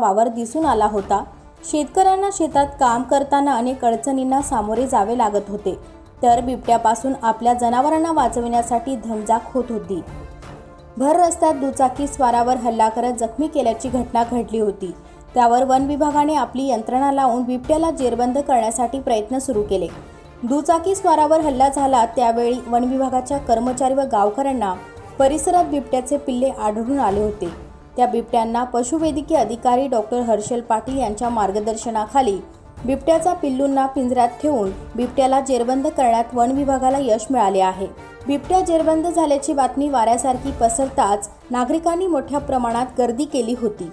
वावर दिसून आला होता। शेतकऱ्यांना शेतात काम करताना अनेक अडचणींना सामोरे जावे लागत होते, तर बिबट्यापासून आपल्या जनावरांना वाचविण्यासाठी धमजाक होत होती। भर रस्त्यात दुचाकी स्वारावर हल्ला करत जखमी केल्याची घटना घडली होती। त्यावर वन विभागाने आपली यंत्रणा लावून बिबट्याला जेरबंद करण्यासाठी प्रयत्न सुरू केले। दुचाकी स्वारावर हल्ला झाला त्यावेळी वन विभागाच्या कर्मचारी व गावकऱ्यांना परिसरात बिबट्याचे पिल्ले आढळून आले होते। त्या बिबट्यांना पशुवैद्यकीय अधिकारी डॉक्टर हर्षल पाटील यांच्या मार्गदर्शनाखाली बिबट्याचा पिल्लूंना पिंजऱ्यात ठेवून बिबट्याला जेरबंद करण्यात वन विभागाला यश मिळाले आहे। बिबट्या जेरबंद झाल्याची बातमी वाऱ्यासारखी पसरताच नागरिकांनी मोठ्या प्रमाणात गर्दी केली होती।